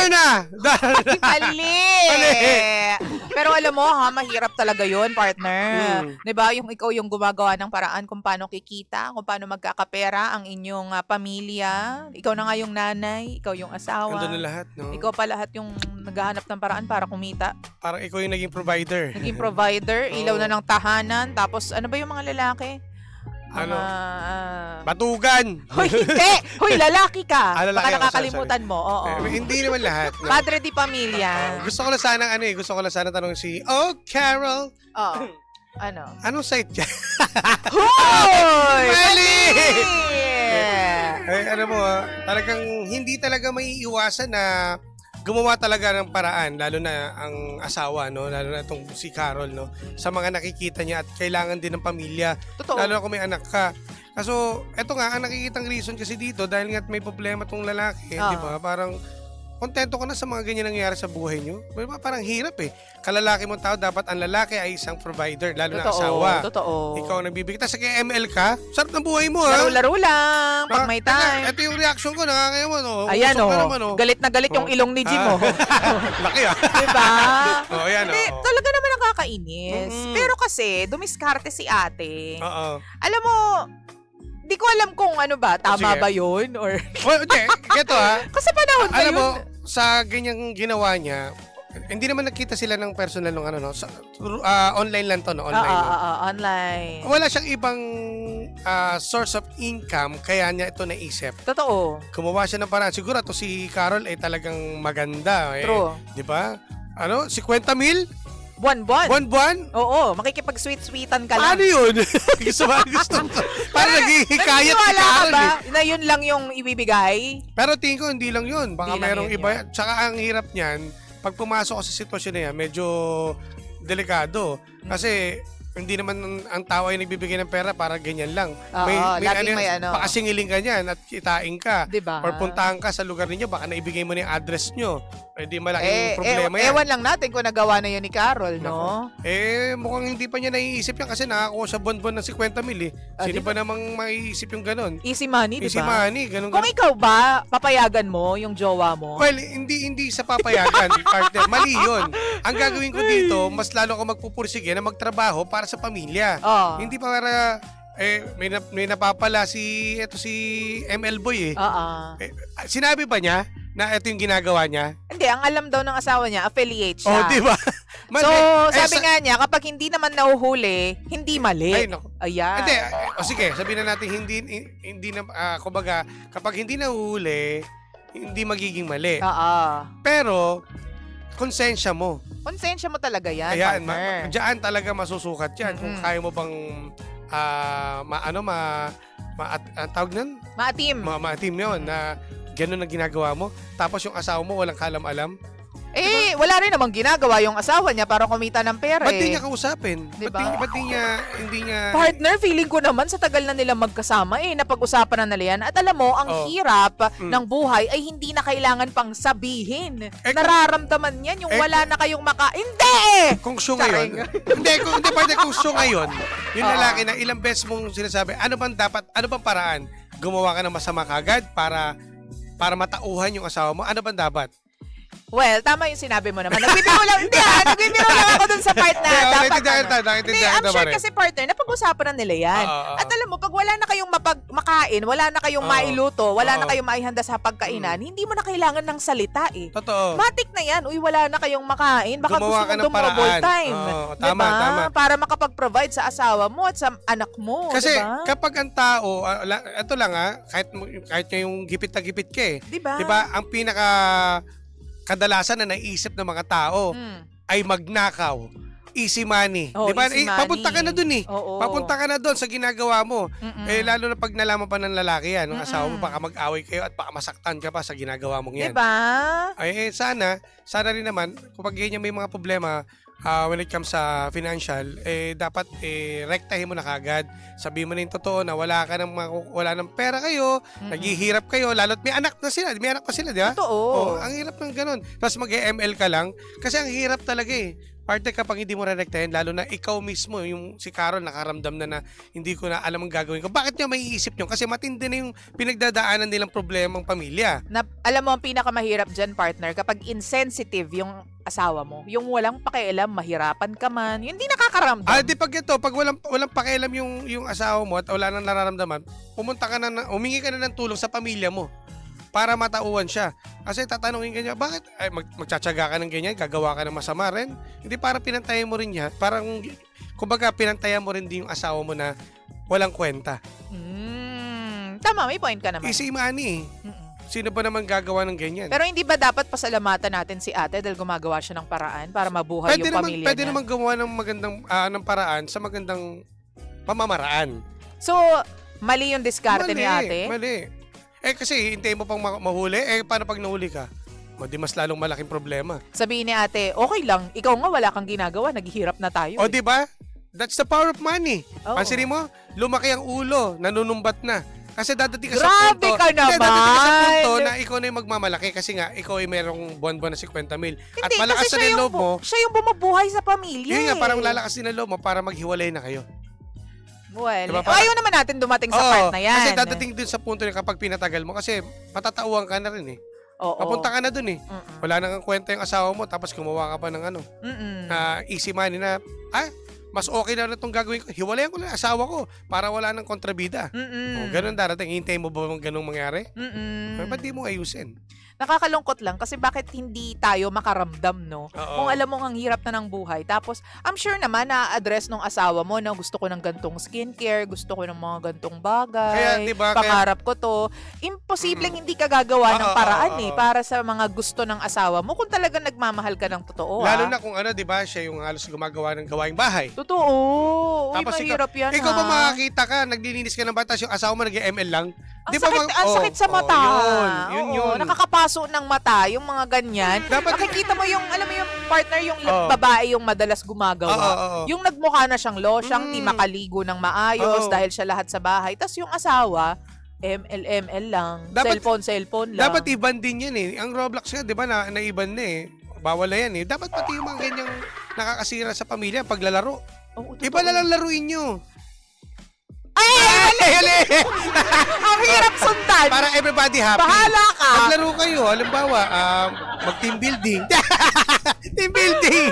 Darna! Mali! Pero alam mo ha, mahirap talaga yun, partner. 'Di ba? Yung ikaw yung gumagawa ng paraan kung paano kikita, kung paano magkakapera ang inyong pamilya. Ikaw na nga yung nanay, ikaw yung asawa. Andun na lahat, no? Ikaw pa lahat yung naghahanap ng paraan para kumita. Parang ikaw yung naging provider. Naging provider, ilaw Oo. na ng tahanan. Tapos ano ba yung mga lalaki? Ano? Mga, Batugan! Hoy, hindi! Hoy, lalaki ka! Lalaki Baka ako, nakakalimutan mo. Oo. Hindi naman lahat. No? Padre di pamilya. Gusto ko lang sana gusto ko lang sana tanong si Carol, Oo. Ano? anong site yan? Hoy! Mali! Mali! Mo, talagang hindi talaga maiiwasan na gumawa talaga ng paraan, lalo na ang asawa, no? Lalo na itong si Carol, no? Sa mga nakikita niya at kailangan din ng pamilya. Totoo. Lalo na kung may anak ka. Kaso, eto nga, ang nakikitang reason kasi dito, dahil nga may problema tong lalaki, di ba? Parang, kontento ka na sa mga ganyan nangyayari sa buhay nyo. Diba? Parang hirap eh. Kalalaki mong tao, dapat ang lalaki ay isang provider, lalo na asawa. Totoo. Ikaw ang nagbibigay. Tapos kay ML ka, sarap ng buhay mo ha. Laro-laro lang, pag may time. Ito yung reaction ko, nakakaya mo, no? Ayan Usok ka o, naman, galit na galit yung ilong ni Jim mo. Laki ah. Diba? Ayan Hindi, o. talaga naman nakakainis. Mm-mm. Pero kasi, dumiskarte si ate. Oo. Alam mo, di ko alam kung ano ba, tama Sige. ba yun? Or, Well, hindi, ito ha. kasi panahon na Alam yun. mo, sa ganyang ginawa niya, hindi naman nakita sila ng personal ng ano, no? Online lang to, no? Online. no? Online. Wala siyang ibang source of income, kaya niya ito naisip. Totoo. Gumawa siya ng paraan. Siguro to si Carol ay talagang maganda. True. Di ba? Ano? 50 mil? Buwan-buwan. Buwan-buwan? Oo, makikipag-sweet-sweetan ka lang. Paano yun? gusto ba? Gusto ko. Parang naghihikayat si Naniniwala ka Carol ba eh. na yun lang yung ibibigay? Pero tingin ko hindi lang yun. Baka Hindi lang mayroong yun iba. Tsaka ang hirap niyan, pag pumasok ka sa sitwasyon na yan, medyo delikado. Kasi hindi naman ang tao ay nagbibigay ng pera para ganyan lang. Oo, laging may ano. Baka singiling ka niyan at kitain ka. Diba? Or puntahan ka sa lugar ninyo, baka naibigay mo na yung address nyo. Eh di malaking problema yan. Ewan lang natin kung nagawa na yun ni Carol, no? Mukhang hindi pa niya naiisip yan kasi nakakuha siya bon-bon ng 50 mil eh. Sino diba? ba namang maiisip yung ganon? Easy money, di Easy ba? money, ganun. Kung ikaw ba, papayagan mo yung jowa mo? Well, hindi sa papayagan, partner. Mali yun. Ang gagawin ko dito, mas lalo ako magpupursige na magtrabaho para sa pamilya. Oo. Hindi pa para, may napapala si ML Boy eh. Oo. Sinabi ba niya na ito yung ginagawa niya? Hindi, ang alam daw ng asawa niya, affiliate siya. Oh, di ba? So, sabi nga niya, kapag hindi naman nahuhuli, hindi mali. Ay, naku. Ayan. Hindi, sige, sabihin na natin hindi na kumbaga kapag hindi nahuhuli, hindi magiging mali. Oo. Pero konsensya mo. Konsensya mo talaga yan, Ayan, partner. diyan talaga masusukat 'yan kung kaya mo bang tawag nun? Maatim. Ma-team 'yon na ganun ang ginagawa mo. Tapos yung asawa mo walang kalam-alam. Wala rin namang ginagawa yung asawa niya para kumita ng pera Ba't di niya kausapin? Diba? Ba't hindi niya Partner, feeling ko naman sa tagal na nila magkasama, napag-usapan na nila yan. At alam mo, ang hirap ng buhay ay hindi na kailangan pang sabihin. Nararamdaman yan, yung wala na kayong Hindi! Kung siya ngayon, kung siya ngayon, yung lalaki na ilang beses mong sinasabi, ano bang paraan? Gumawa ka ng masama kagad para matauhan yung asawa mo? Ano bang dapat? Well, tama yung sinabi mo naman. Nagbibiro lang, nagbibiro lang ako dun sa part na dapat. I'm sure kasi partner, napag-usapan na nila yan. At alam mo, pag wala na kayong makain, wala na kayong mailuto, wala na kayong maihanda sa pagkainan, hindi mo na kailangan ng salita eh. Totoo. Matik na yan. Uy, wala na kayong makain. Baka Gumawa gusto ka mo ng dumobole paraan. time. Tama, diba? tama. Para makapag-provide sa asawa mo at sa anak mo. Kasi diba? kapag ang tao, ito lang kahit yung gipit na gipit ka eh. Diba? Diba? Ang pinaka kadalasan na naisip ng mga tao ay magnakaw. Easy money. Oh, diba? easy money. Papunta ka na dun eh. Oo. Papunta ka na dun sa ginagawa mo. Lalo na pag nalaman pa ng lalaki yan, ng asawa mo, baka mag-away kayo at baka masaktan ka pa sa ginagawa mong yan. Diba? Sana rin naman, kapag ganyan may mga problema, when it comes sa financial, dapat rektahin mo na kagad. Sabihin mo na yung totoo na wala ng pera kayo, naghihirap kayo, lalo't may anak pa sila, di ba? Totoo. Ang hirap ng ganun. Tapos mag-ML ka lang, kasi ang hirap talaga eh. Partner, kapag hindi mo rerektahin, lalo na ikaw mismo, yung si Carol, nakaramdam na hindi ko na alam ang gagawin ko. Bakit niya maiisip niyo? Kasi matindi na yung pinagdadaanan nilang problemang pamilya. Alam mo, ang pinakamahirap dyan, partner, kapag insensitive yung asawa mo, yung walang pakialam, mahirapan ka man, yung hindi nakakaramdam. Di pag ito, pag walang pakialam yung asawa mo at wala nang nararamdaman, humingi ka na ng tulong sa pamilya mo para matauhan siya. Kasi tatanungin ka niya, bakit magtsatsaga ka ng ganyan, gagawa ka ng masama rin? Hindi, para pinantayan mo rin niya. Parang, kumbaga, pinantayan mo rin din yung asawa mo na walang kwenta. Tama, may point ka naman. Easy money. Sino ba naman gagawa ng ganyan? Pero hindi ba dapat pasalamatan natin si ate dahil gumagawa siya ng paraan para mabuhay yung pamilya niya? Pwede naman gumawa ng magandang ng paraan sa magandang pamamaraan. So, mali yung diskarte ni ate? Mali. Kasi hintayin mo pang mahuli. Paano pag nahuli ka? Di mas lalong malaking problema. Sabihin ni ate, okay lang, ikaw nga wala kang ginagawa, naghihirap na tayo. O, di ba? That's the power of money. Oo. Pansinin mo, lumaki ang ulo, nanunumbat na. Kasi dadating ka sa Grabe punto. ka naman! Dadating ka sa punto na ikaw na yung magmamalaki kasi nga, ikaw ay merong buwan-buwan na 50 mil. At Hindi, malakas kasi na yung loob mo. Siya yung bumubuhay sa pamilya. Yun nga, parang lalakas din ang loob mo para maghiwalay na kayo. Well, Diba, ayaw naman natin dumating sa part na yan. Kasi dadating din sa punto na kapag pinatagal mo, kasi matatauhan ka na rin eh. Oo. Papunta ka na dun eh. Wala nang kwenta yung asawa mo, tapos gumawa ka pa ng easy money na, mas okay na itong gagawin ko. Hiwalayan ko na yung asawa ko para wala nang kontrabida. Ganun darating. Hintayin mo ba ganung mangyari? Ba't di mo ayusin? Nakakalungkot lang kasi bakit hindi tayo makaramdam, no? Oo. Kung alam mo ang hirap na ng buhay. Tapos, I'm sure naman na-address nung asawa mo na gusto ko ng gantong skincare, gusto ko ng mga gantong bagay, Kaya, diba, pangarap ko to. Imposibleng hindi ka gagawa ng paraan para sa mga gusto ng asawa mo kung talagang nagmamahal ka ng totoo. Lalo na kung di ba, siya yung halos gumagawa ng gawaing bahay. Totoo. Uy, Tapos mahirap yan, ikaw ba makakita ka, naglilinis ka ng batas, yung asawa mo nag-ML lang? Ang sakit sa mata. Yun. Nakakapaso ng mata, yung mga ganyan. Nakikita mo yung, alam mo yung partner, yung babae yung madalas gumagawa. Yung nagmukha na siyang losyang, di makaligo ng maayos dahil siya lahat sa bahay. Tapos yung asawa, ML lang. Cellphone lang. Dapat iban din yan eh. Ang Roblox nga, di ba, naiban na eh. Bawal na yan eh. Dapat pati yung mga ganyang nakakasira sa pamilya, paglalaro. Iba na lang laruin nyo. Ang hirap sundan. Para everybody happy. Bahala ka. Maglaro kayo. Halimbawa, mag-team building. Team building.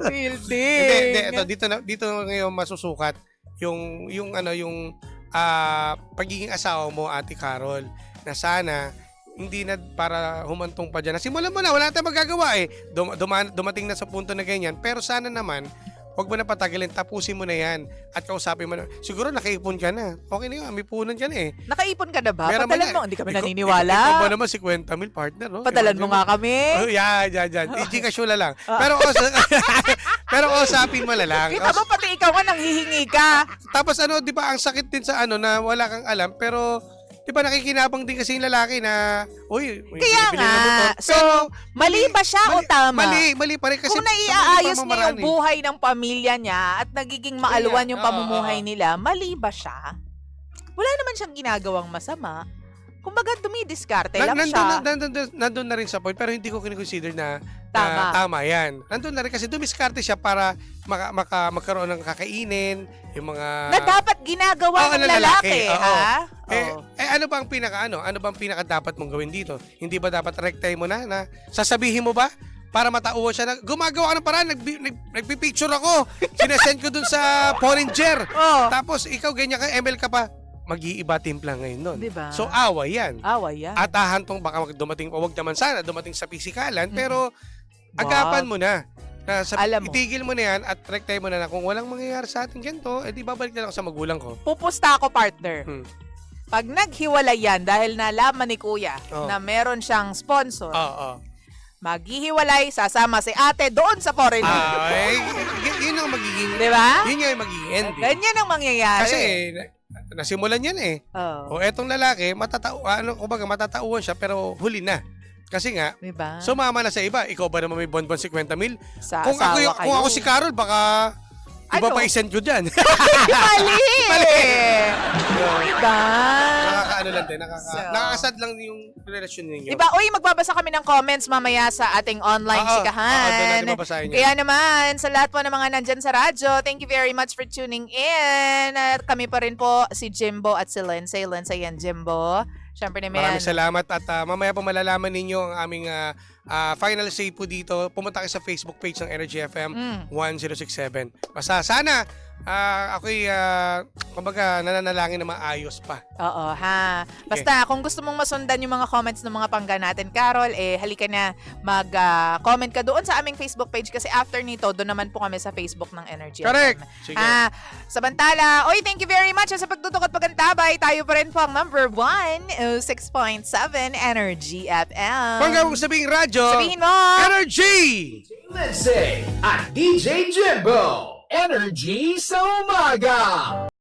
Hindi, dito ngayon masusukat yung pagiging asawa mo, Ate Carol, na sana hindi na para humantong pa dyan. Simulan mo na, wala tayong magagawa eh. Dumating na sa punto na ganyan. Pero sana naman, huwag mo na patagalin, tapusin mo na yan at kausapin mo na. Siguro nakaipon ka na. Okay na yun, may punan dyan eh. Nakaipon ka na ba? Meron Padalan mo, hindi kami naniniwala. Ikaw ba naman 50 mil partner? No? Padalan mo nga kami. Yan. Gcash mo na lang. Pero usapin mo na lang. Kita mo, pati ikaw nga nanghihingi ka. Tapos di ba, ang sakit din sa na wala kang alam, pero di ba nakikinabang din kasi yung lalaki na, uy, kaya nga. So, mali ba siya o tama? Mali pa rin kasi kung naiaayos niya yung buhay ng pamilya niya at nagiging maalwan yung pamumuhay nila, mali ba siya? Wala naman siyang ginagawang masama. Kumbaga, dumidiskarte lang siya. Nandun na rin sa point, pero hindi ko kinikonsider na tama yan. Nandun na rin kasi dumiskarte siya para magkaroon ng kakainin, yung mga... Na dapat ginagawa ng lalaki, ha? Ano ba ang pinaka dapat mong gawin dito? Hindi ba dapat rektahin mo na sasabihin mo ba? Para matauhan siya na gumagawa ka ng paraan, nagpipicture ako, sinesend ko dun sa Porringer. Tapos ikaw ganyan ka, ML ka pa. Mag-iiba timpla ngayon nun. Diba? So, away yan. Away yan. Atahan tong baka dumating, wag naman sana, dumating sa pisikalan, pero agapan mo na. Itigil mo na yan at rektahin mo na kung walang mangyayari sa atin ganito, di babalik na lang ako sa magulang ko. Pupusta ako, partner. Pag naghiwalay yan, dahil nalaman ni Kuya na meron siyang sponsor, maghihiwalay, sasama si ate doon sa foreigner. Yun ang magiging, diba? Yun yung magiging ending. Ganyan ang mangyayari. Kasi, nasimulan yan eh. Etong lalaki, matatauhan siya pero huli na. Kasi nga, diba? Sumama na sa iba. Ikaw ba naman may bonbon 50 mil? Sa Kung ako si Carol, baka Iba pa i-send ko dyan. Mali! Diba? Nakakaano lang din. Nakakasad lang yung relasyon ninyo. Diba? Uy, magbabasa kami ng comments mamaya sa ating online Doon chikahan. natin babasahin yun. Kaya naman, sa lahat po ng mga nandyan sa radyo, thank you very much for tuning in. At kami pa rin po, si Jimbo at si Lindsay. Lindsay and Jimbo. Siyempre naman. Maraming salamat at mamaya po malalaman ninyo ang aming final say po dito. Pumunta kayo sa Facebook page ng Energy FM 1067. Basta sana ako'y kumbaga nananalangin na maayos pa. Oo, ha. Basta, kung gusto mong masundan yung mga comments ng mga pangga natin, Carol, halika na mag-comment ka doon sa aming Facebook page kasi after nito, doon naman po kami sa Facebook ng Energy Correct. FM. Sige. Samantala, oy, thank you very much sa pagtutok at pagantabay. Tayo pa rin po ang number 1, 6.7 Energy FM. Kung gawang sabihing radyo, Sabihin mo! Energy! Lindsay at DJ Jimbo. Energy sa umaga.